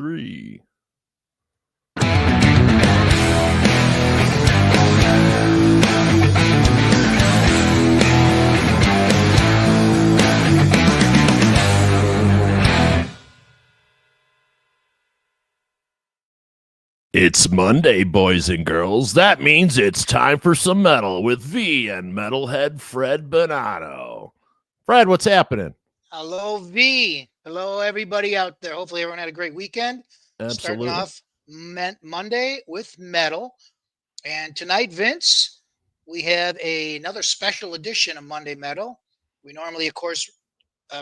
3. It's Monday, boys and girls. That means it's time for some metal with V and Metalhead Fred Bonato. Fred, what's happening? Hello, V. Hello, everybody out there. Hopefully, everyone had a great weekend. Absolutely. Starting off Monday with metal. And tonight, Vince, we have another special edition of Monday Metal. We normally, of course,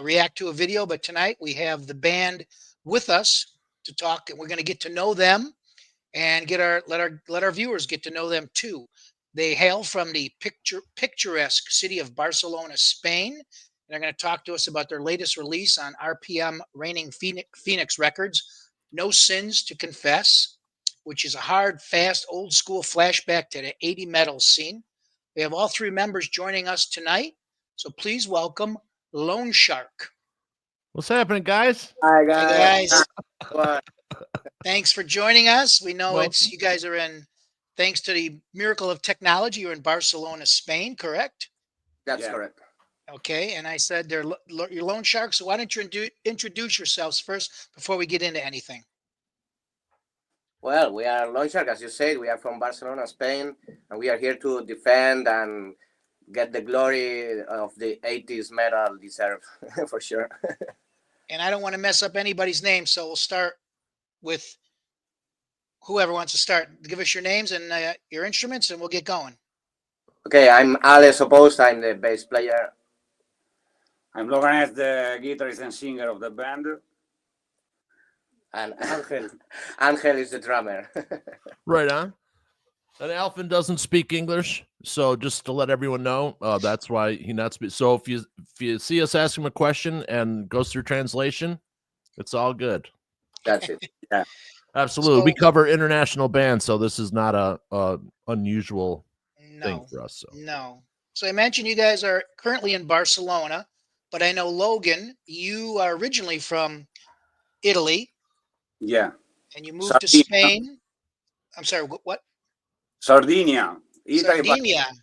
react to a video, but tonight we have the band with us to talk, and we're going to get to know them and let our viewers get to know them too. They hail from the picturesque city of Barcelona, Spain. And they're going to talk to us about their latest release on RPM Reigning Phoenix Records, No Sins to Confess, which is a hard, fast, old school flashback to the 80 metal scene. We have all three members joining us tonight. So please welcome Loanshark. What's happening, guys? Hi, Hey guys. guys. Thanks for joining us. We know Welcome. you guys are thanks to the miracle of technology, you're in Barcelona, Spain, correct? That's correct. Okay, and I said you're Loanshark, so why don't you introduce yourselves first before we get into anything? Well, we are Loanshark, as you said. We are from Barcelona, Spain, and we are here to defend and get the glory of the 80s metal deserve, for sure. And I don't want to mess up anybody's name, so we'll start with whoever wants to start. Give us your names and your instruments, and we'll get going. Okay, I'm Alex Opposed. I'm the bass player. I'm Logan, the guitarist and singer of the band. And Angel is the drummer. Right on. And Alvin doesn't speak English, so just to let everyone know, that's why he not speaks. So if you see us ask him a question and goes through translation, it's all good. That's it. Yeah, absolutely. We cover international bands, so this is not a unusual thing for us. No. So I mentioned you guys are currently in Barcelona, but I know Logan, you are originally from Italy. Yeah. And you moved to Spain. I'm sorry, what? Sardinia.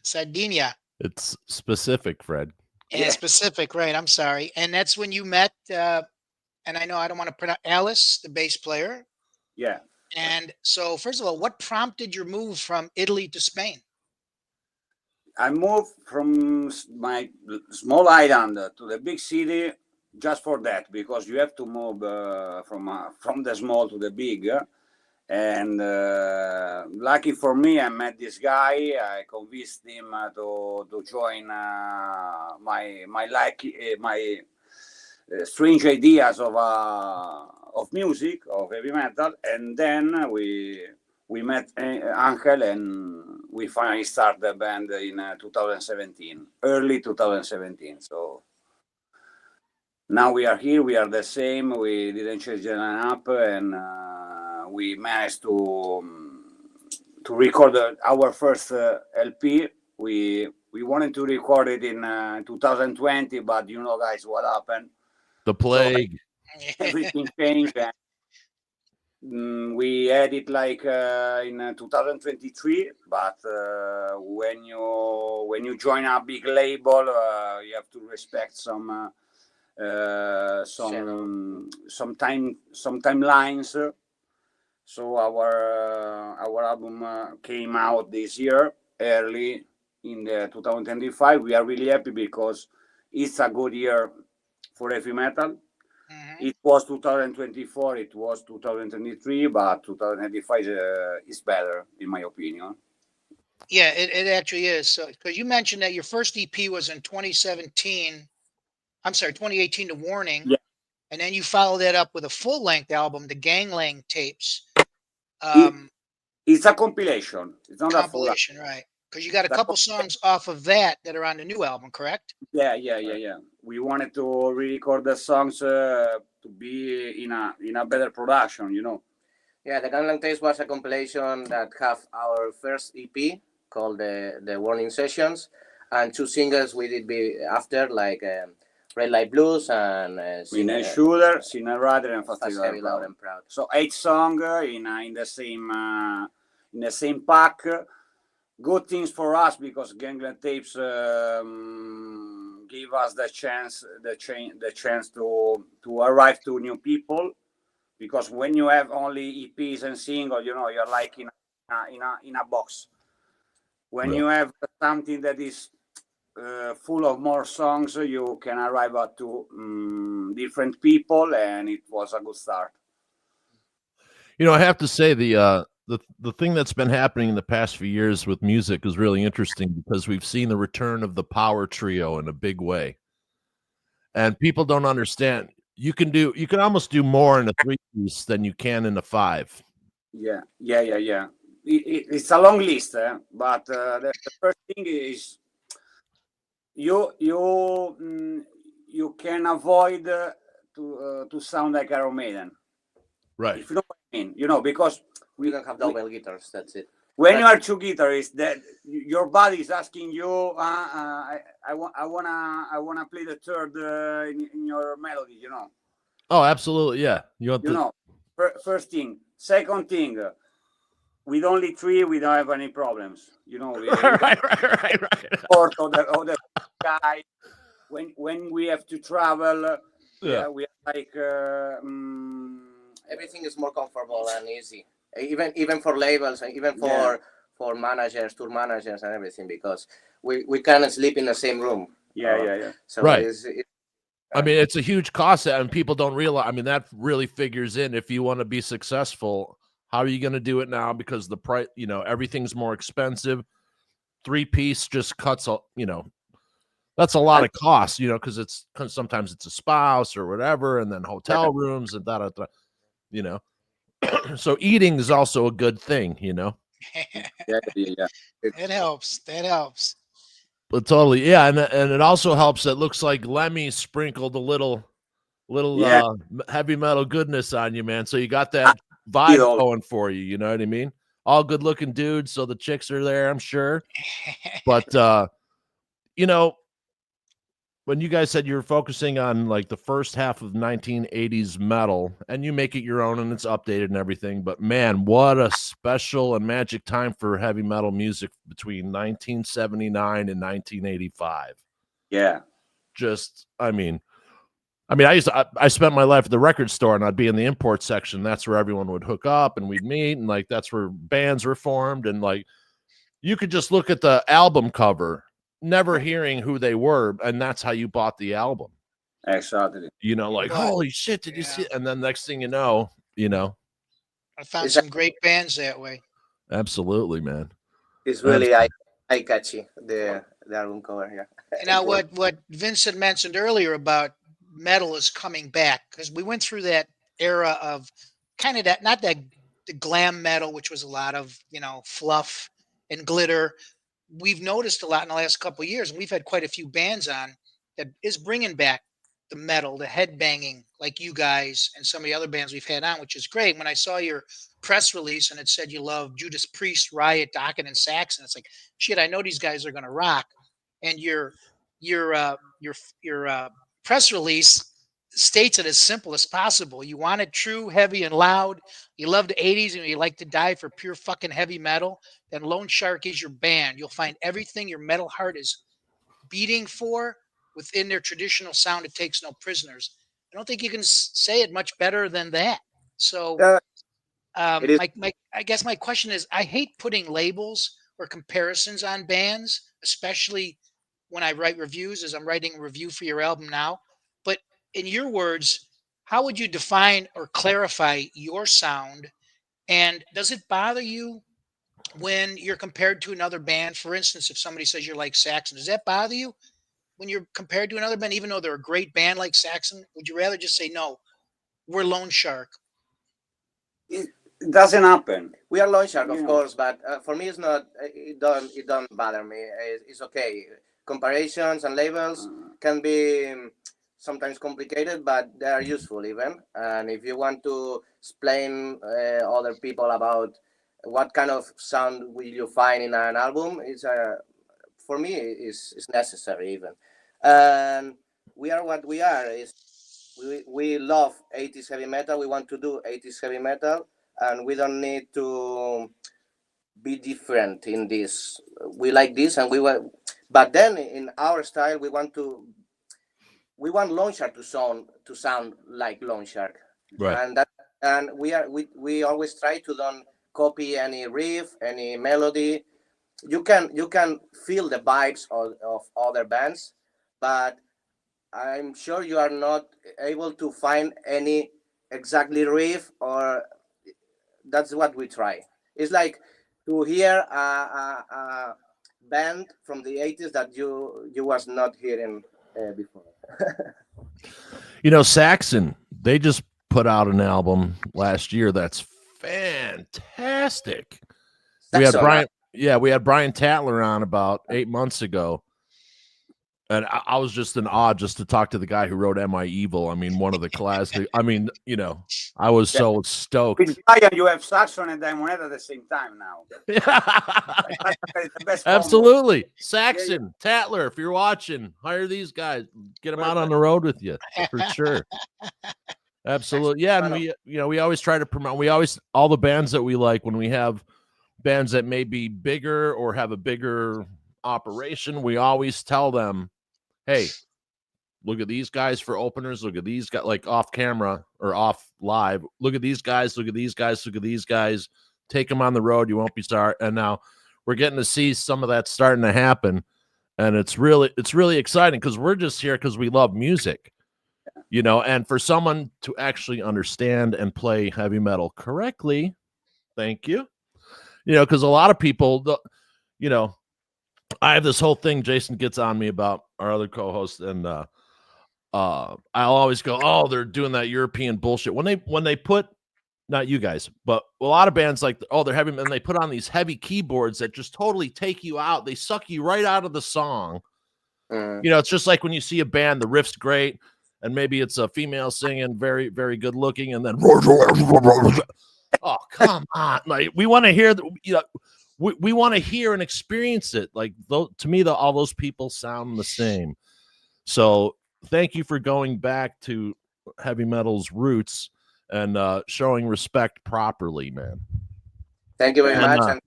Sardinia. It's specific, Fred. Yeah, specific, right. I'm sorry. And that's when you met, and I know I don't want to pronounce Alice, the bass player. Yeah. And so, first of all, what prompted your move from Italy to Spain? I moved from my small island to the big city just for that, because you have to move from the small to the big. And lucky for me, I met this guy. I convinced him to join my strange ideas of music, of heavy metal, and then we met Angel, and we finally started the band in 2017, early 2017. So now we are here. We are the same. We didn't change the lineup, and we managed to record our first LP. We wanted to record it in 2020, but you know, guys, what happened? The plague. So, everything changed. And we had it like in 2023. But when you join a big label, you have to respect some timelines. So our album came out this year, early in the 2025. We are really happy because it's a good year for heavy metal. Mm-hmm. It was 2024, it was 2023, but 2025 is better, in my opinion. Yeah, it actually is. So, because you mentioned that your first EP was in 2017. I'm sorry, 2018, The Warning. Yeah. And then you followed that up with a full-length album, The Ganglang Tapes. It's a compilation. It's not compilation, right? Because you got a couple songs off of that are on the new album, correct? Yeah. We wanted to re-record the songs to be in a better production, you know. Yeah, The Ganglang Tapes was a compilation that have our first EP called the Warning Sessions, and two singles we did after, like Red Light Blues, and Winner Shooter, Sinner Rider, and Fast Fast Heavy Loud and Proud. So 8 songs in the same pack. Good things for us because Gangland Tapes give us the chance to arrive to new people. Because when you have only EPs and singles, you're like in a box. When you have something that is full of more songs, you can arrive at to different people, and it was a good start. I have to say the thing that's been happening in the past few years with music is really interesting because we've seen the return of the power trio in a big way, and people don't understand. You can almost do more in a 3-piece than you can in a 5. Yeah. It's a long list, but the first thing is you can avoid to sound like Iron Maiden, right? If you know what I mean, because we don't have double guitars. That's it. When you are 2 guitarists, that your body is asking you, I wanna play the third in your melody, Oh, absolutely, yeah. First thing. Second thing, with only 3, we don't have any problems. Right. Or other guy. When we have to travel, we are like everything is more comfortable and easy. Even for labels, and even for managers, tour managers, and everything, because we can't sleep in the same room. So right. I mean, it's a huge cost, and people don't realize. I mean, that really figures in if you want to be successful. How are you going to do it now? Because the price, everything's more expensive. 3-piece just cuts, that's a lot of cost, because sometimes it's a spouse or whatever, and then hotel rooms and So eating is also a good thing, Yeah. That helps. But totally, yeah, and it also helps. It looks like Lemmy sprinkled a little heavy metal goodness on you, man. So you got that vibe going for you. You know what I mean? All good looking dudes, so the chicks are there, I'm sure. But when you guys said you were focusing on like the first half of 1980s metal, and you make it your own and it's updated and everything, but man, what a special and magic time for heavy metal music between 1979 and 1985. Yeah. Just, I spent my life at the record store, and I'd be in the import section. That's where everyone would hook up and we'd meet, and like that's where bands were formed, and like you could just look at the album cover, never hearing who they were, and that's how you bought the album. Exactly. Like, holy shit, did you see it? And then next thing you know, I found some great bands that way. Absolutely, man. It's really eye-catchy, the album cover here. Now, what Vincent mentioned earlier about metal is coming back, because we went through that era of kind of not that the glam metal, which was a lot of fluff and glitter. We've noticed a lot in the last couple of years, and we've had quite a few bands on that is bringing back the metal, the headbanging, like you guys and some of the other bands we've had on, which is great. When I saw your press release and it said you love Judas Priest, Riot, Dokken, and Saxon, it's like, shit, I know these guys are going to rock. And your press release states it as simple as possible. You want it true, heavy, and loud. You love the 80s and you like to die for pure fucking heavy metal. Then Loanshark is your band. You'll find everything your metal heart is beating for within their traditional sound. It takes no prisoners. I don't think you can say it much better than that. So I guess my question is, I hate putting labels or comparisons on bands, especially when I write reviews, as I'm writing a review for your album now. But in your words, how would you define or clarify your sound? And does it bother you when you're compared to another band? For instance, if somebody says you're like Saxon, does that bother you when you're compared to another band, even though they're a great band like Saxon? Would you rather just say, no, we're Loanshark? It doesn't happen. We are Loanshark, of course, but for me, it's not. It don't bother me. It's okay. Comparisons and labels can be sometimes complicated, but they are useful even. And if you want to explain other people about what kind of sound will you find in an album, it's for me is necessary even. And we are what we are. Is we love 80s heavy metal. We want to do 80s heavy metal, and we don't need to be different in this. We like this, and we want. But then in our style, we want Loanshark to sound like Loanshark, Right. and we always try to don't copy any riff, any melody. You can feel the vibes of other bands, but I'm sure you are not able to find any exactly riff, or that's what we try. It's like to hear a band from the 80s that you was not hearing before. You know, Saxon, they just put out an album last year that's fantastic. We had Saxon, Brian, yeah, we had Brian Tatler on about 8 months ago, and I was just in awe just to talk to the guy who wrote "Am I Evil?" I mean, one of the classic. I mean, you know, I was so stoked. With Brian, you have Saxon and Diamond Head at the same time now. That's the best combo. Absolutely, Saxon, Tatler, if you're watching, hire these guys, get them out on the road with you for sure. Absolutely, yeah. And we, you know, we always try to promote. We always all the bands that we like when we have bands that may be bigger or have a bigger operation. We always tell them, hey, look at these guys for openers. Look at these guys, like off camera or off live. Look at these guys. Look at these guys. Look at these guys. Take them on the road. You won't be sorry. And now we're getting to see some of that starting to happen, and it's really exciting because we're just here because we love music, you know. And for someone to actually understand and play heavy metal correctly, thank you. You know, because a lot of people, you know, I have this whole thing Jason gets on me about, our other co-host, and I'll always go, oh, they're doing that European bullshit. When they put, not you guys, but a lot of bands like, oh, they're heavy, and they put on these heavy keyboards that just totally take you out. They suck you right out of the song. You know, it's just like when you see a band, the riff's great, and maybe it's a female singing, very, very good looking, and then oh, come on. Like, we want to hear, you know, we want to hear and experience it. Like, to me, all those people sound the same. So thank you for going back to heavy metal's roots and showing respect properly, man. Thank you very much.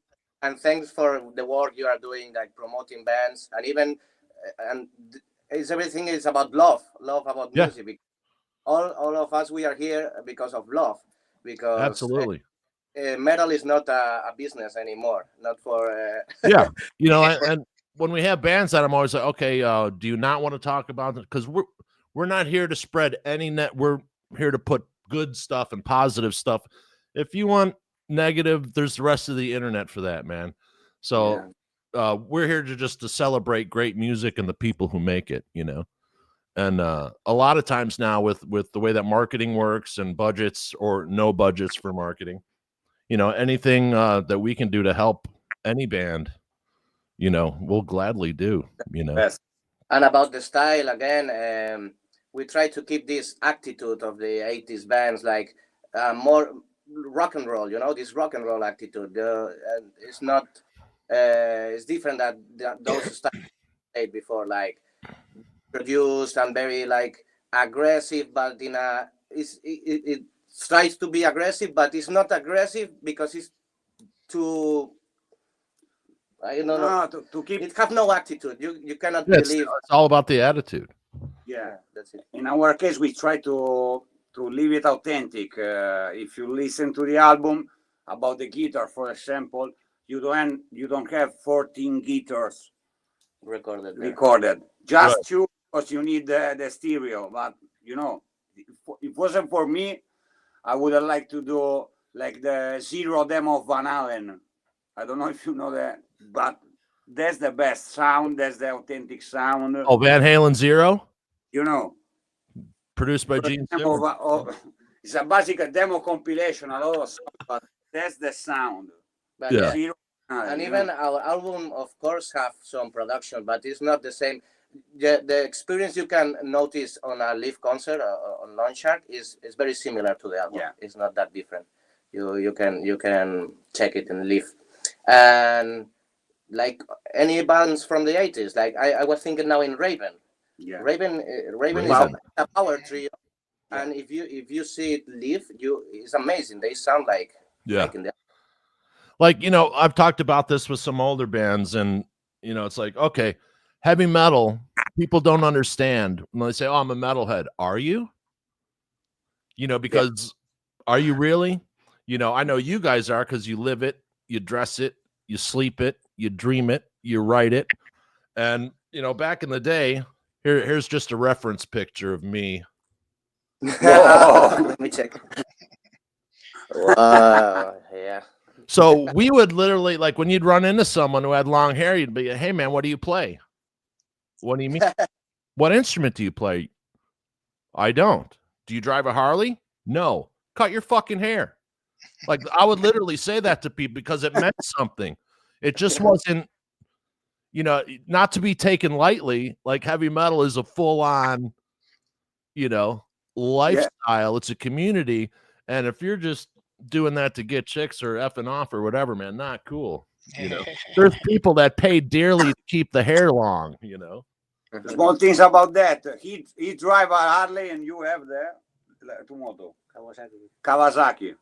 And thanks for the work you are doing, like promoting bands, and even, everything is about love about music. All of us, we are here because of love. Because absolutely, metal is not a business anymore. Not for yeah, you know. And when we have bands that, I'm always like, okay, do you not want to talk about it? Because we're not here to spread any net. We're here to put good stuff and positive stuff. If you want negative, there's the rest of the internet for that, man. So we're here to celebrate great music and the people who make it, you know. And a lot of times now with the way that marketing works and budgets or no budgets for marketing, you know, anything that we can do to help any band, you know, we'll gladly do, you know. Yes. And about the style, again, we try to keep this attitude of the 80s bands, like more rock and roll, you know, this rock and roll attitude. And it's not, it's different that those styles played before, like produced and very like aggressive, but in a it tries to be aggressive, but it's not aggressive because it's too, I don't know, to keep it have no attitude. You cannot It's believe. all about the attitude. Yeah, that's it. In our case, we try to leave it authentic. If you listen to the album, about the guitar, for example, you don't have 14 guitars recorded. Just two, because you need the stereo. But you know, if it wasn't for me, I would have liked to do like the Zero demo of Van Halen. I don't know if you know that, but that's the best sound. That's the authentic sound. Oh, Van Halen Zero? You know, produced by Gene Simmons. It's a basic demo compilation, a lot of songs, but that's the sound. But yeah. And even our album, of course, have some production, but it's not the same. The experience you can notice on a live concert on Loanshark is very similar to the album. Yeah. It's not that different. You can check it in live. And like any bands from the 80s, like I was thinking now in Raven. Yeah. Raven is Raven. a power trio, Yeah. and if you see it live, it's amazing. They sound like in the Like, you know, I've talked about this with some older bands, and you know, it's like, okay, heavy metal, people don't understand when they say, oh, I'm a metalhead. Are you? You know, because are you really? You know, I know you guys are, because you live it, you dress it, you sleep it, you dream it, you write it. And you know, back in the day, here's just a reference picture of me. Let me check. Yeah. So we would literally, like, when you'd run into someone who had long hair, you'd be, hey man, what do you play? What do you mean? What instrument do you play? I don't. Do you drive a Harley? No. Cut your fucking hair. Like, I would literally say that to people because it meant something. It just wasn't, you know, not to be taken lightly. Like, heavy metal is a full on, you know, lifestyle. It's a community. And if you're just doing that to get chicks or effing off or whatever, man, not cool. You know, there's people that pay dearly to keep the hair long, you know. Small things about that. He drive a Harley and you have the moto. Kawasaki.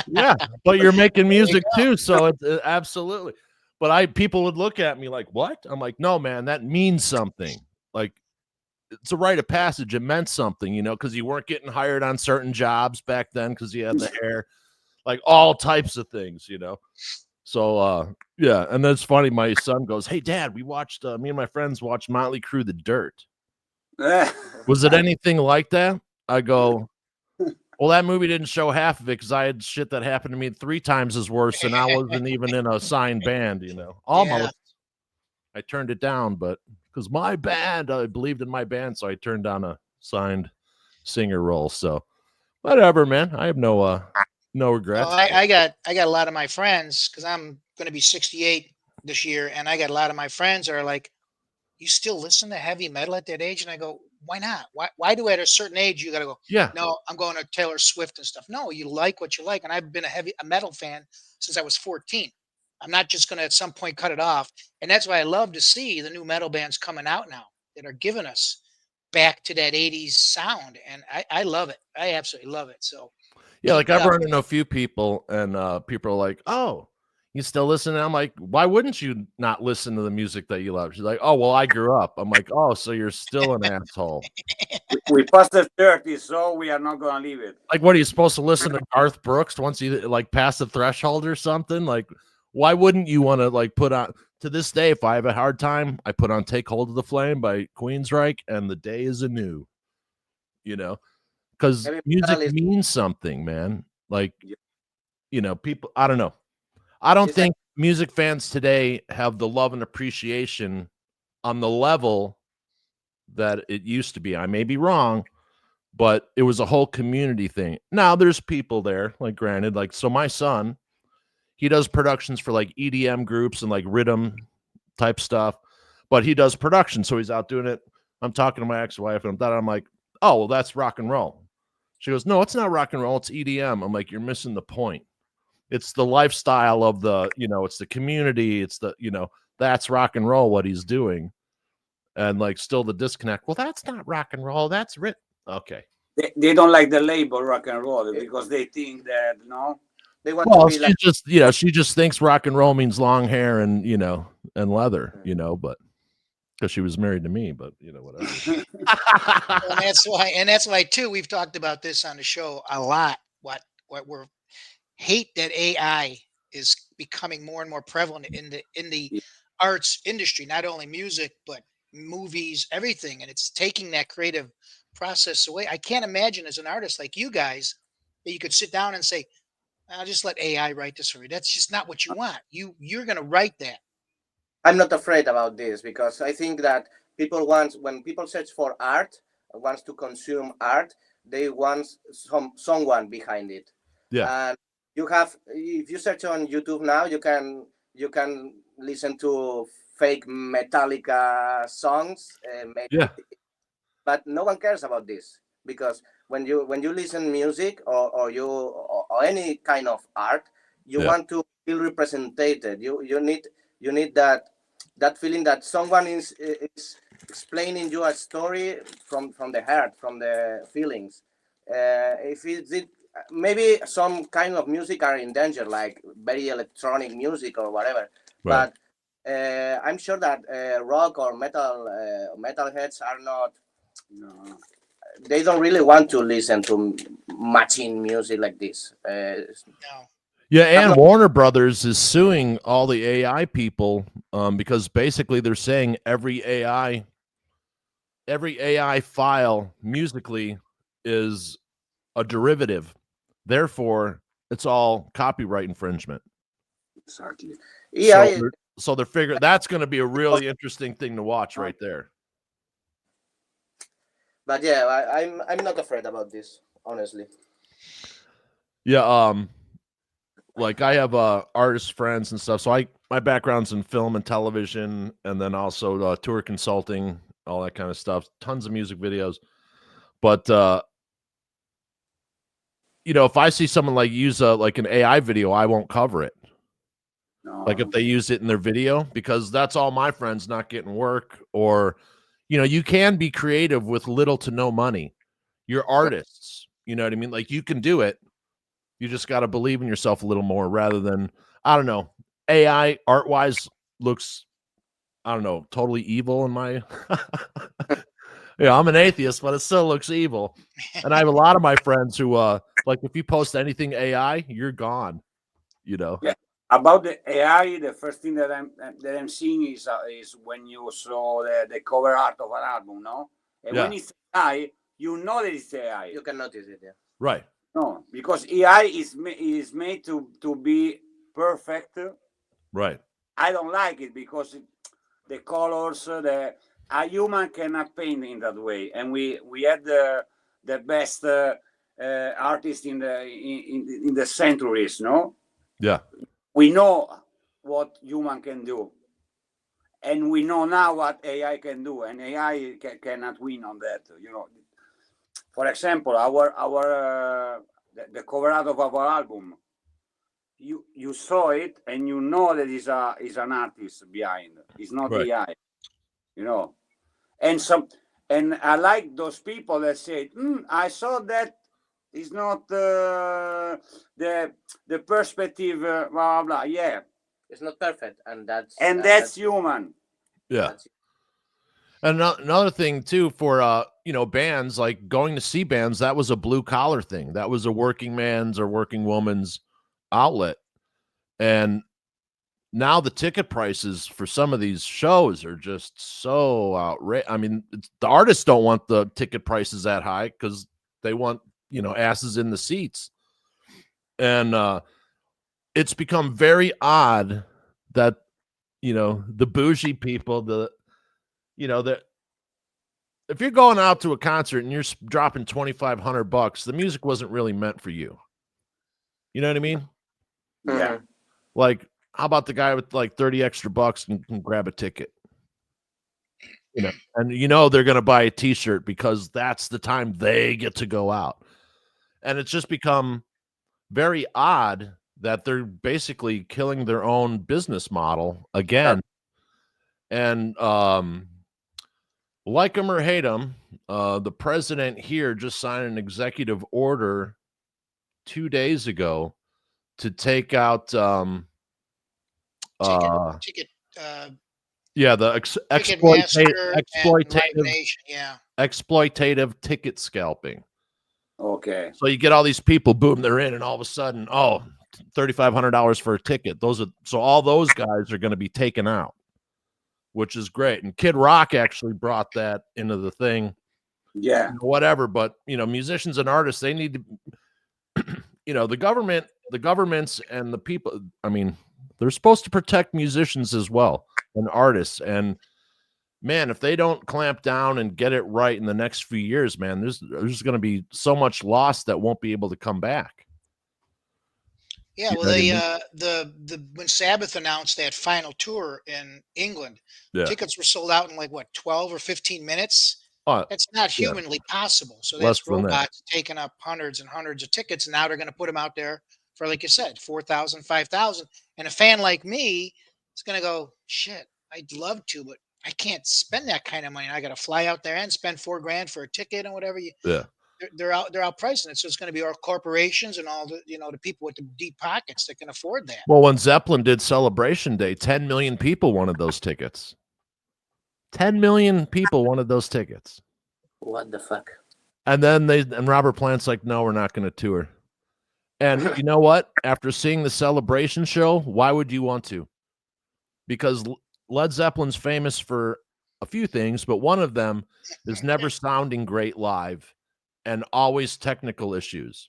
Yeah, but you're making music too, so it's absolutely. But people would look at me like, "What?" I'm like, "No, man, that means something. Like, it's a rite of passage. It meant something, you know, because you weren't getting hired on certain jobs back then because you had the hair, like all types of things, you know." So, yeah, and then it's funny. My son goes, "Hey, Dad, we watched. Me and my friends watched Motley Crue, The Dirt. Was it anything like that?" I go, well, that movie didn't show half of it because I had shit that happened to me 3 times as worse, and I wasn't even in a signed band, you know. Almost. I turned it down, but because my band, I believed in my band, so I turned down a signed singer role. So whatever, man. I have no regrets. Well, I got a lot of my friends, because I'm going to be 68 this year, and I got a lot of my friends are like, "You still listen to heavy metal at that age?" And I go, "Why not? Why do at a certain age you got to go? Yeah. No, I'm going to Taylor Swift and stuff." No, you like what you like, and I've been a metal fan since I was 14. I'm not just going to at some point cut it off, and that's why I love to see the new metal bands coming out now that are giving us back to that 80s sound, and I love it. I absolutely love it. So Yeah, keep like it I've up. run into a few people, and people are like, "Oh, you still listen?" And I'm like, "Why wouldn't you not listen to the music that you love?" She's like, "Oh, well, I grew up." I'm like, "Oh, so you're still an asshole." We passed the 30, so we are not gonna leave it. Like, what are you supposed to listen to Garth Brooks once you like pass the threshold or something? Like, why wouldn't you want to like put on? To this day, if I have a hard time, I put on "Take Hold of the Flame" by Queensryche, and the day is anew. You know, because Heavy music metal is means something, man. Like, Yeah. you know, people. I don't know. I don't it's like think music fans today have the love and appreciation on the level that it used to be. I may be wrong, but it was a whole community thing. Now there's people there, like granted, like so my son, he does productions for like EDM groups and like rhythm type stuff, but he does production, so he's out doing it. I'm talking to my ex-wife and I'm like, oh, well, that's rock and roll. She goes, no, it's not rock and roll, it's EDM. I'm like, you're missing the point. It's the lifestyle of the, you know, it's the community, it's the, you know, that's rock and roll, what he's doing. And like still the disconnect. Well, that's not rock and roll, that's okay. They don't like the label rock and roll because they think that they want Well, to be she like just, you know, she just thinks rock and roll means long hair and, you know, and leather, you know, but because she was married to me, but you know, whatever. And that's why too, we've talked about this on the show a lot. What we're hate that AI is becoming more and more prevalent in the Yeah. arts industry, not only music, but movies, everything. And it's taking that creative process away. I can't imagine as an artist like you guys that you could sit down and say, I'll just let AI write this for you. That's just not what you want. You're gonna write that. I'm not afraid about this because I think that people want when people search for art, wants to consume art, they want someone behind it. Yeah. And you have if you search on YouTube now, you can listen to fake Metallica songs, Yeah. but no one cares about this because when you listen music or any kind of art, you Yeah. want to feel represented. You need that that feeling that someone is explaining you a story from the heart, from the feelings. If it's it, maybe some kind of music are in danger, like very electronic music or whatever. Right. But I'm sure that rock or metalheads are not. No. They don't really want to listen to matching music like this. No. Yeah, I'm and not- Warner Brothers is suing all the AI people because basically they're saying every AI file musically is a derivative. Therefore, it's all copyright infringement. Exactly. Yeah, So they're figuring that's going to be a really interesting thing to watch right there. but yeah, I'm not afraid about this, honestly. Yeah, like I have artist friends and stuff. So my background's in film and television, and then also tour consulting, all that kind of stuff. Tons of music videos. But you know, if I see someone like use like an AI video, I won't cover it. No. Like if they use it in their video, because that's all my friends not getting work. Or, you know, you can be creative with little to no money. You're artists. You know what I mean? Like you can do it. You just got to believe in yourself a little more rather than, I don't know, AI art wise looks, I don't know, totally evil in my, yeah, I'm an atheist, but it still looks evil. And I have a lot of my friends who, like if you post anything AI, you're gone, you know? Yeah. About the AI, the first thing that I'm seeing is when you saw the cover art of an album, no? And Yeah. when it's AI, you know that it's AI. You can notice it, yeah. Right. No, because AI is made to be perfect. Right. I don't like it because the colors, a human cannot paint in that way, and we had the best artists in the centuries, no? Yeah. We know what human can do, and we know now what AI can do, and AI cannot win on that. You know, for example, our the cover art of our album. You saw it and you know that is an artist behind. It's not Right. AI, you know. And I like those people that say, I saw that is not the perspective, blah blah blah. Yeah, It's not perfect, and that's that's human. Yeah. that's And another thing too for you know, bands, like going to see bands, that was a blue collar thing. That was a working man's or working woman's outlet. And now the ticket prices for some of these shows are just so outrageous. I mean, the artists don't want the ticket prices that high because they want, you know, asses in the seats. And it's become very odd that, you know, the bougie people, you know, that if you're going out to a concert and you're dropping $2,500, the music wasn't really meant for you. You know what I mean? Yeah. Like, how about the guy with like 30 extra bucks and can grab a ticket? You know, and you know they're gonna buy a t-shirt because that's the time they get to go out. And it's just become very odd that they're basically killing their own business model again. And like them or hate them, the president here just signed an executive order 2 days ago to take out ticket yeah, the Ticketmaster and Live exploitative Nation. Yeah. exploitative ticket scalping. Okay. So you get all these people, boom, they're in, and all of a sudden, oh, $3,500 for a ticket. So all those guys are going to be taken out, which is great. And Kid Rock actually brought that into the thing. Yeah. Whatever, but you know, musicians and artists, they need to, you know, the governments and the people, I mean, they're supposed to protect musicians as well and artists. And man, if they don't clamp down and get it right in the next few years, man, there's going to be so much loss that won't be able to come back. Yeah, You well, know what I they mean? the when Sabbath announced that final tour in England, Yeah. tickets were sold out in like what 12 or 15 minutes. That's not yeah. humanly possible. So Less that's than that. robots taking up hundreds and hundreds of tickets, and now they're going to put them out there for, like you said, 4,000, 5,000. And a fan like me is going to go, shit, I'd love to, but I can't spend that kind of money. I got to fly out there and spend $4,000 for a ticket and whatever. Yeah. They're out pricing it. So it's going to be our corporations and all the the people with the deep pockets that can afford that. Well, when Zeppelin did Celebration Day, 10 million people wanted those tickets. 10 million people wanted those tickets. What the fuck? And then Robert Plant's like, no, we're not going to tour. And you know what? After seeing the Celebration show, why would you want to? Because Led Zeppelin's famous for a few things, but one of them is never sounding great live and always technical issues.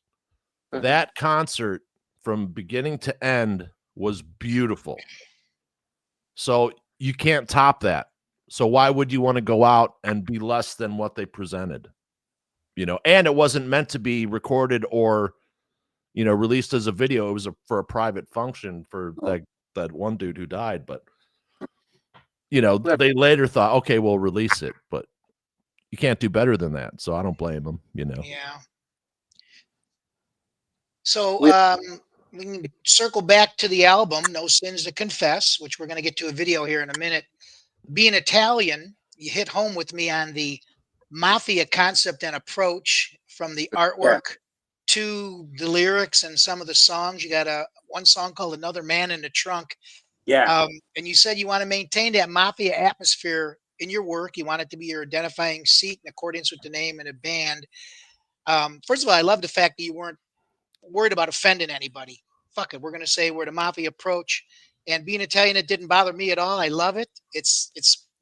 That concert from beginning to end was beautiful. So you can't top that. So why would you want to go out and be less than what they presented? And it wasn't meant to be recorded or, released as a video. It was for a private function for that one dude who died. But, they later thought, okay, we'll release it. But you can't do better than that. So I don't blame them, Yeah. So we can circle back to the album, No Sins to Confess, which we're going to get to a video here in a minute. Being Italian, you hit home with me on the mafia concept and approach, from the artwork to the lyrics and some of the songs. You got one song called Another Man in the Trunk. Yeah. And you said you want to maintain that mafia atmosphere in your work. You want it to be your identifying seat in accordance with the name and the band. First of all, I love the fact that you weren't worried about offending anybody. Fuck it, we're going to say we're the mafia approach. And being Italian, it didn't bother me at all. I love it. It's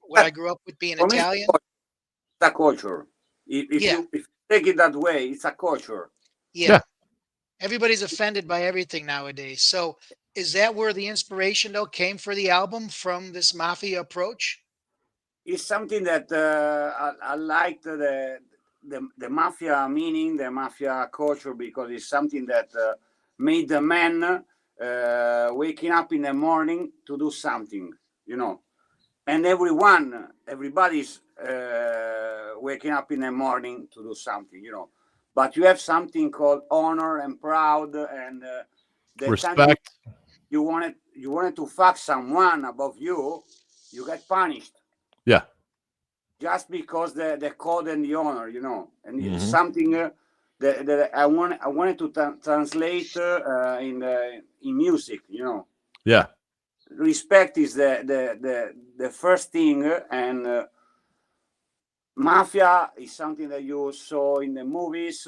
what I grew up with, being For me, Italian. it's a culture. If you take it that way, it's a culture. Yeah. Everybody's offended by everything nowadays. So is that where the inspiration, though, came for the album, from this mafia approach? It's something that I liked the mafia meaning, the mafia culture, because it's something that made the man waking up in the morning to do something, and everybody's waking up in the morning to do something, but you have something called honor and proud, and the respect. You wanted to fuck someone above you get punished. Yeah. Just because the code and the honor, and it's something that I wanted to translate in music, Yeah. Respect is the first thing, and mafia is something that you saw in the movies.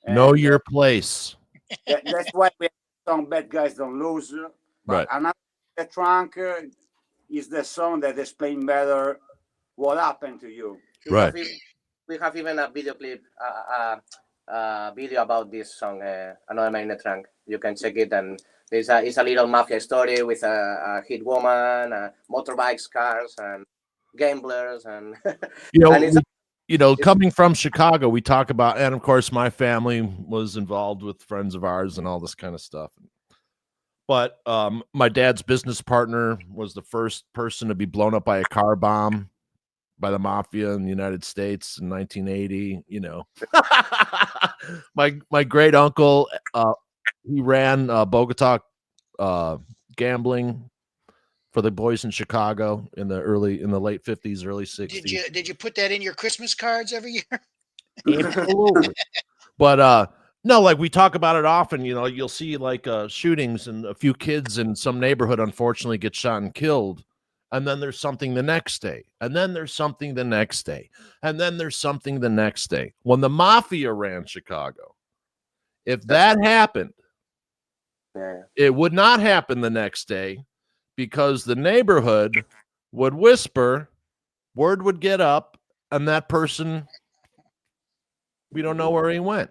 Know your place. That's why we have some Bad Guys Don't Lose. But Another the Trunk is the song that explains better what happened to you. Right. We have even a video clip, video about this song, Another Man in the Trunk. You can check it, and it's a little mafia story with a hit woman, motorbikes, cars, and gamblers, and coming from Chicago, we talk about, and of course my family was involved with friends of ours and all this kind of stuff. But my dad's business partner was the first person to be blown up by a car bomb by the mafia in the United States in 1980. My great uncle, he ran Bogota gambling for the boys in Chicago in the late 50s, early 60s. Did you put that in your Christmas cards every year? Absolutely. But no, like we talk about it often, you'll see like shootings, and a few kids in some neighborhood unfortunately get shot and killed. And then there's something the next day. And then there's something the next day. And then there's something the next day. When the mafia ran Chicago, if that happened, it would not happen the next day, because the neighborhood would whisper, word would get up, and that person, we don't know where he went.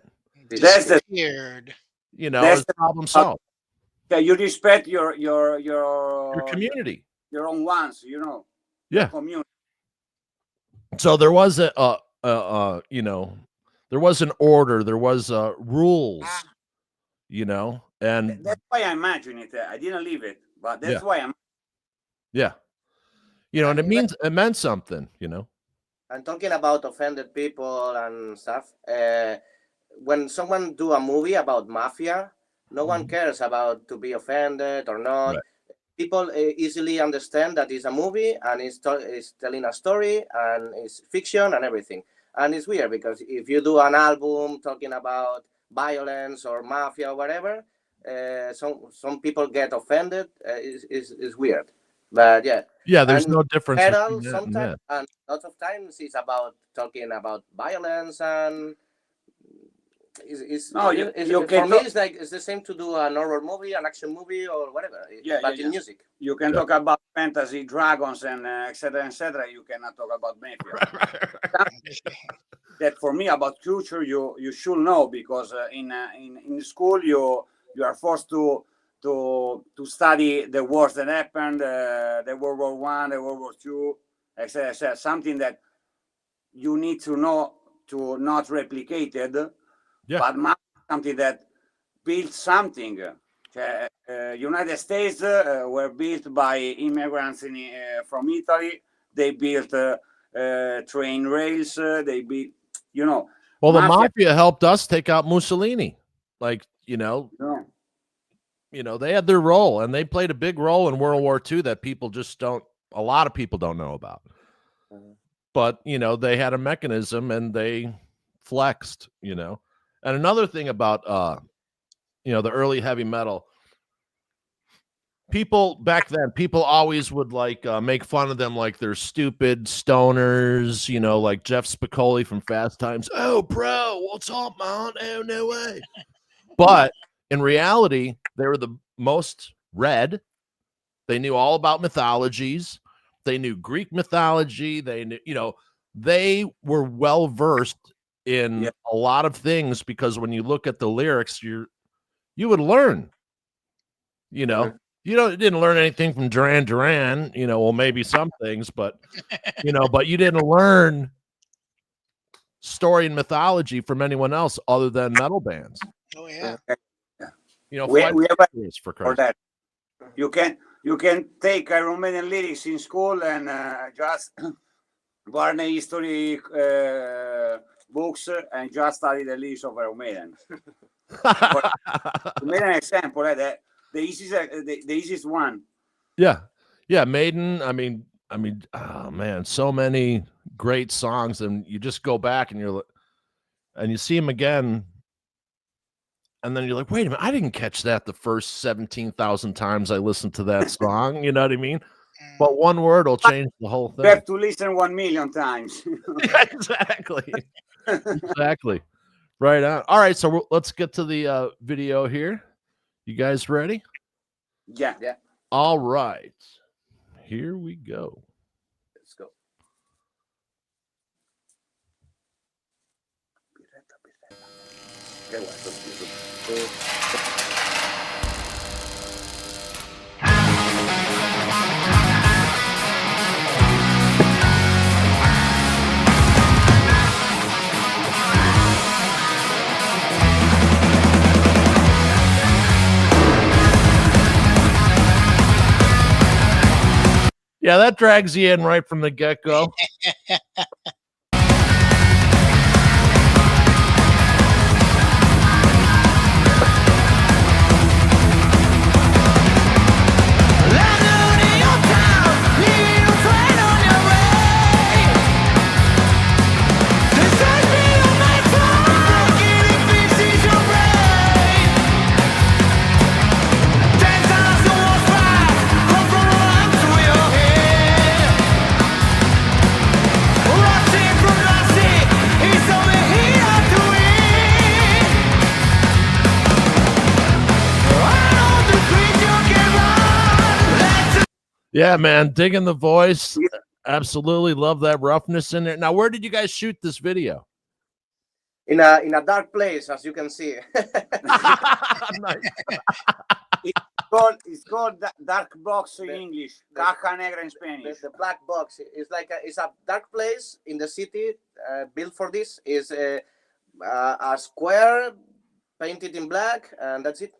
That's Weird. It's problem solved. Yeah, you respect your community, your own ones, Yeah. Community. So there was there was an order, there was rules, and that's why I imagine it. I didn't leave it, but that's why I'm. Yeah. And it meant something, And talking about offended people and stuff, when someone do a movie about mafia, no one cares about to be offended or not. Right. people easily understand that it's a movie and it's telling a story and it's fiction and everything. And it's weird because if you do an album talking about violence or mafia or whatever, some people get offended. It's weird, but yeah. Yeah, there's And no difference metal between that and sometimes that. and lots of times it's about talking about violence and No, you for can me talk, it's like it's the same to do an horror movie, an action movie or whatever, but in music. you can talk about fantasy, dragons, and etc. etc. You cannot talk about mafia. That for me about culture you should know, because in school you are forced to study the wars that happened, the World War One, the World War Two, etc. etc. Something that you need to know to not replicate it, but something that built something. United States were built by immigrants from Italy. They built train rails. They built, Well, the mafia. mafia helped us take out Mussolini. Like, they had their role, and they played a big role in World War II that a lot of people don't know about. But, they had a mechanism and they flexed, And another thing about, the early heavy metal, back then, people always would make fun of them like they're stupid stoners, like Jeff Spicoli from Fast Times. Oh, bro, what's up, man? Oh, no way. But in reality, they were the most read. They knew all about mythologies. They knew Greek mythology. They knew, they were well versed in a lot of things, because when you look at the lyrics, you would learn, you didn't learn anything from Duran Duran, well, maybe some things, but but you didn't learn story and mythology from anyone else other than metal bands. Oh yeah. We have for for that. You can take Romanian lyrics in school and just Barney history books and just study the lyrics of Romanian. Romanian example, the easiest one. Yeah, Maiden. I mean, oh man, so many great songs, and you just go back and you see them again. And then you're like, wait a minute, I didn't catch that the first 17,000 times I listened to that song. You know what I mean? But one word will change the whole thing. You have to listen 1 million times. Yeah, exactly. Exactly. Right on. All right, so let's get to the video here. You guys ready? Yeah. All right. Here we go. Let's go. Yeah, that drags you in right from the get-go. Yeah, man, digging the voice. Absolutely love that roughness in there. Now, where did you guys shoot this video? In a dark place, as you can see. Nice. It's called dark box in English. Caja negra in Spanish. The black box. It's a dark place in the city. Built for this is a square painted in black, and that's it.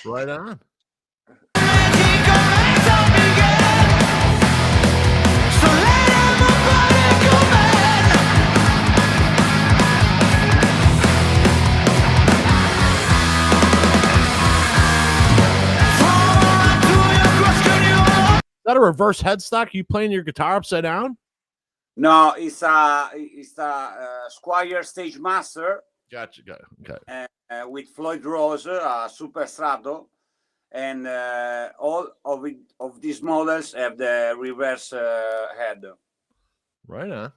Right on. that a reverse headstock? You playing your guitar upside down? No, it's a Squire Stage Master. Gotcha. Okay. With Floyd Rose, a Super Strato, and all of these models have the reverse head. Right on.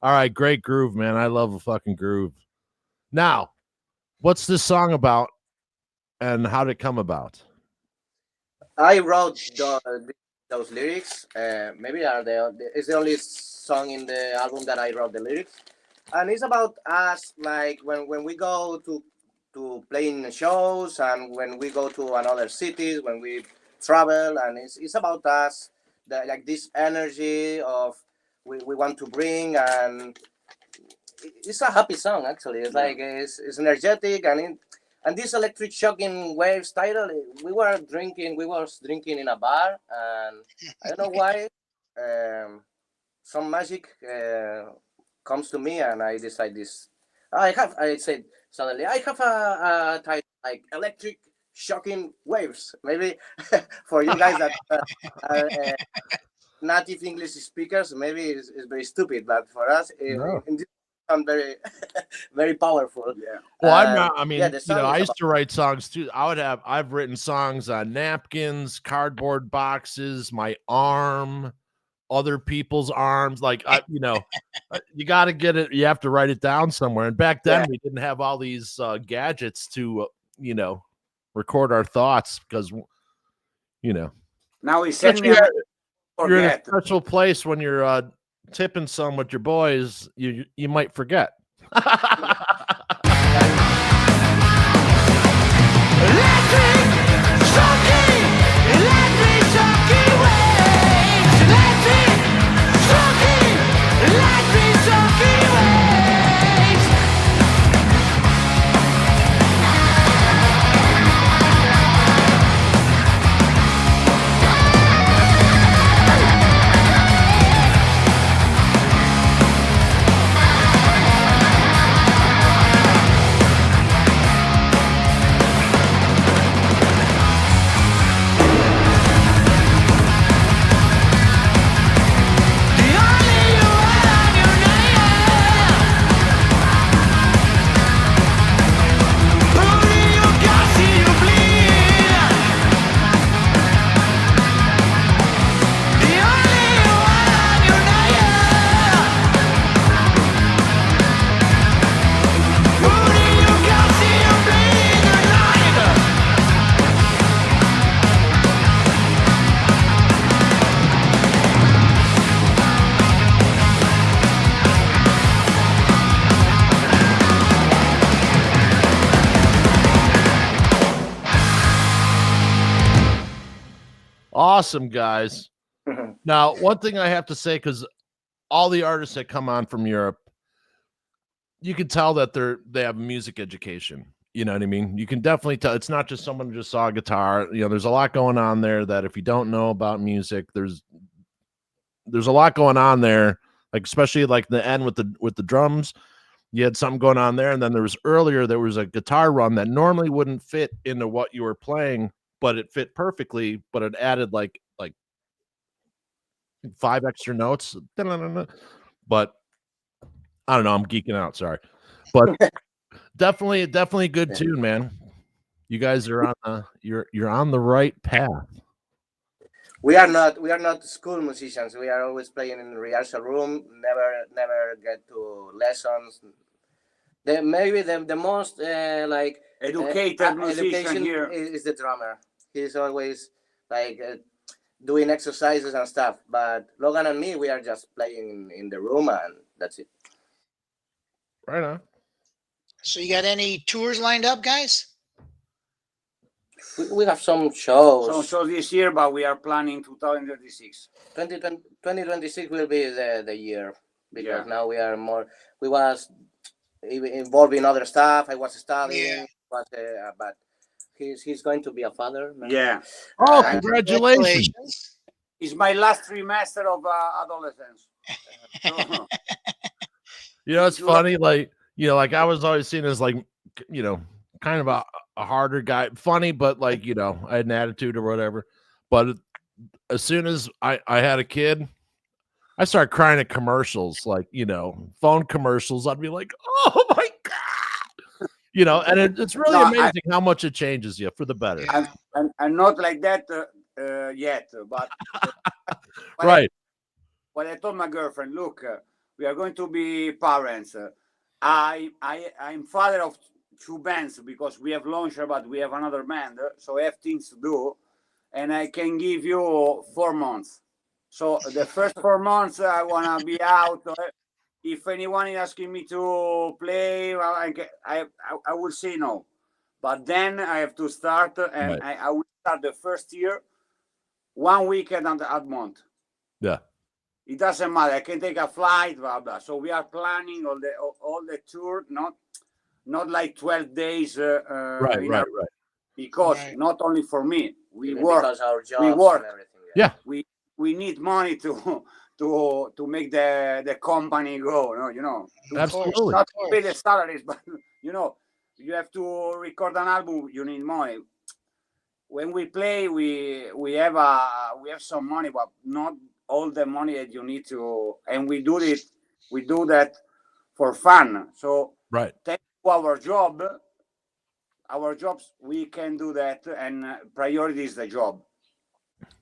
All right, great groove, man. I love a fucking groove. Now, what's this song about, and how did it come about? I wrote those lyrics. Maybe it's the only song in the album that I wrote the lyrics, and it's about us. Like when we go to playing shows, and when we go to another cities, when we travel, and it's about us. Like this energy of we want to bring, and it's a happy song actually. It's like it's energetic, and this electric shocking waves title, we was drinking in a bar, and I don't know why, some magic comes to me, and I decide this. I said suddenly I have a title like electric shocking waves. Maybe for you guys that are native English speakers, maybe it's very stupid, but for us, No. in this sound very very powerful. Yeah. Well, I'm not. I mean, the song I is used to write songs too. I've written songs on napkins, cardboard boxes, my arm, other people's arms. Like you got to get it. You have to write it down somewhere. And back then, we didn't have all these gadgets to record our thoughts because Now it's especially you're you're in a special place when you're tipping some with your boys. You might forget. Awesome, guys. Now, one thing I have to say, because all the artists that come on from Europe, you can tell that they have music education. You know what I mean? You can definitely tell. It's not just someone who just saw a guitar. There's a lot going on there that if you don't know about music, there's a lot going on there. Like especially like the end with the drums. you had something going on there, and then there was a guitar run that normally wouldn't fit into what you were playing, but it fit perfectly, but it added like 5 extra notes. But I don't know, I'm geeking out, sorry. But definitely a good tune, man. You guys are on you're on the right path. We are not school musicians. We are always playing in the rehearsal room. Never get to lessons. Maybe the most like educated musician education here. is the drummer. He's always like doing exercises and stuff. But Logan and me, we are just playing in the room, and that's it. Right on. So you got any tours lined up, guys? We have some shows. So this year, but we are planning 2036. 2026 will be the year, because now we are more. We was involved in other stuff. I was studying, but he's going to be a father now. Yeah. Oh, congratulations! It's my last trimester of adolescence. It's funny, like like I was always seen as like kind of a harder guy, funny, but like I had an attitude or whatever. But as soon as I had a kid, I started crying at commercials, like phone commercials. I'd be like, oh my god, and it's really amazing how much it changes you for the better. I'm not like that yet, but right. When I told my girlfriend, look, we are going to be parents. I'm father of 2 bands, because we have Loanshark, but we have another band, so I have things to do, and I can give you 4 months. So the first 4 months I wanna be out. If anyone is asking me to play, I will say no. But then I have to start, and I will start the first year 1 weekend a month. Yeah. It doesn't matter. I can take a flight, blah blah. So we are planning all the tour, not like 12 days. Right. Because not only for me, we work. Because our jobs We work. And everything. Yeah. We need money to make the company go. Absolutely. Not to pay the salaries, but you have to record an album. You need money. When we play, we have some money, but not all the money that you need to. And we do that for fun. So thanks to our jobs, we can do that, and priority is the job.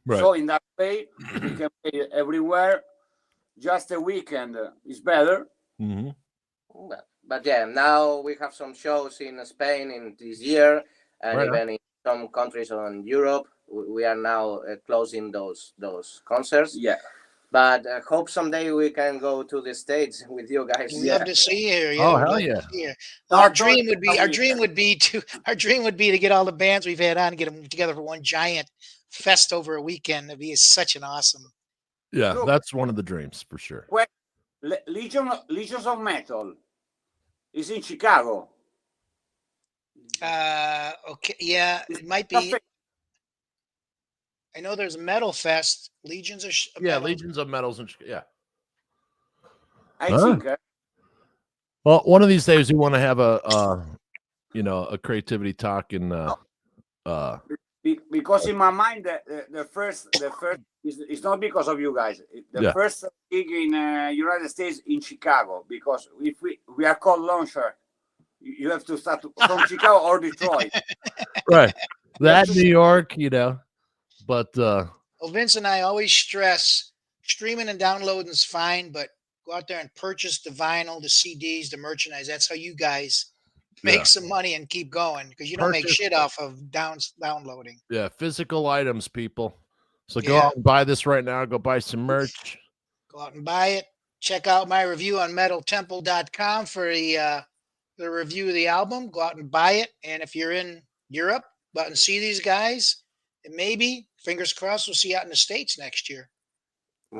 Right. So in that way, we can play everywhere. Just a weekend is better. Mm-hmm. But yeah, now we have some shows in Spain in this year, and even in some countries in Europe. We are now closing those concerts. Yeah. But I hope someday we can go to the States with you guys. We'd love to see you here. Yeah, oh hell yeah! Our dream would be to get all the bands we've had on and get them together for one giant fest over a weekend. It'd be such an awesome. Yeah, look, that's one of the dreams for sure. Well, Legions of Metal is in Chicago. Okay, yeah, it might be. I know there's a Metal Fest. Legions of Legions of Metals and I think. Well, one of these days we want to have a creativity talk and because in my mind the first is not because of you guys. The first gig in United States in Chicago, because if we are called Loanshark, you have to start from Chicago or Detroit. Right. That New York, but well, Vince and I always stress streaming and downloading is fine, but go out there and purchase the vinyl, the CDs, the merchandise. That's how you guys make some money and keep going, because you don't make shit off of downloading. Yeah, physical items, people. So go out and buy this right now. Go buy some merch. Go out and buy it. Check out my review on metaltemple.com for the review of the album. Go out and buy it. And if you're in Europe, go out and see these guys. And maybe, fingers crossed, we'll see you out in the States next year.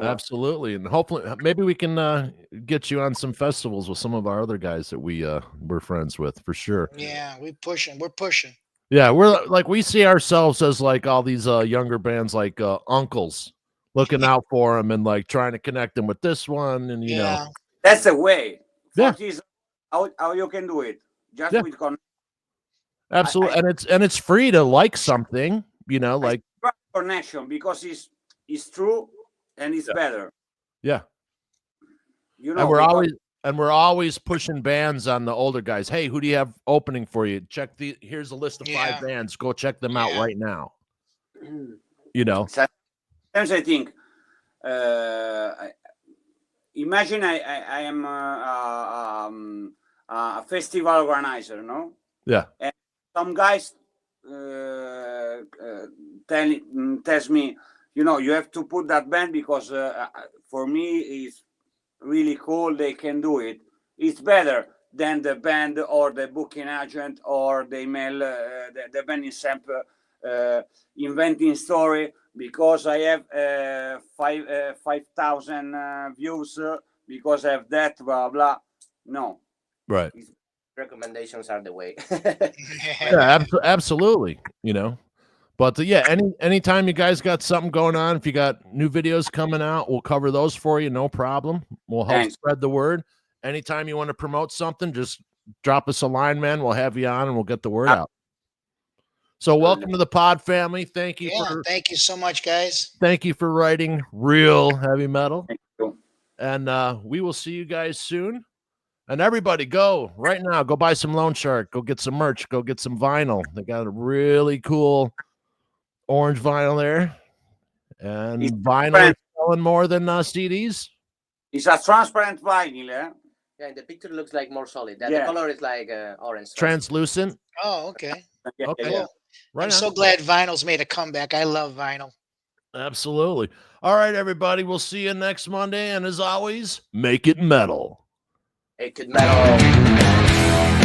Absolutely. And hopefully, maybe we can get you on some festivals with some of our other guys that we're friends with, for sure. Yeah, we're pushing. Yeah, we see ourselves as like all these younger bands, like uncles, looking out for them and like trying to connect them with this one. And, that's the way. Yeah. how you can do it just Yeah. with Absolutely. And it's free to like something, you know, like connection, because it's true and it's better. Yeah. You know, And because we're always pushing bands on the older guys. Hey, who do you have opening for you? Here's a list of 5 bands. Go check them out right now. You know. sometimes I think, imagine I am a festival organizer, no? Yeah. And some guys tells me, you know, you have to put that band because for me it's really cool. They can do it. It's better than the band or the booking agent or the email the band itself inventing story because I have 5,000 views because I have that blah blah. No, Right. Recommendations are the way. Yeah, absolutely. You know. But yeah, anytime you guys got something going on, if you got new videos coming out, we'll cover those for you. No problem. We'll help spread the word. Anytime you want to promote something, just drop us a line, man. We'll have you on and we'll get the word out. So welcome to the pod family. Thank you thank you so much, guys. Thank you for writing real heavy metal. Thank you. And we will see you guys soon. And everybody go right now. Go buy some Loanshark. Go get some merch. Go get some vinyl. They got a really cool orange vinyl there. And vinyl is selling more than CDs. It's a transparent vinyl, eh? Yeah, the picture looks like more solid. The Yeah. color is like orange. Translucent. Oh, okay. Okay. Yeah. Right I'm on. so glad vinyl's made a comeback. I love vinyl. Absolutely. All right, everybody. We'll see you next Monday. And as always, make it metal. It could metal.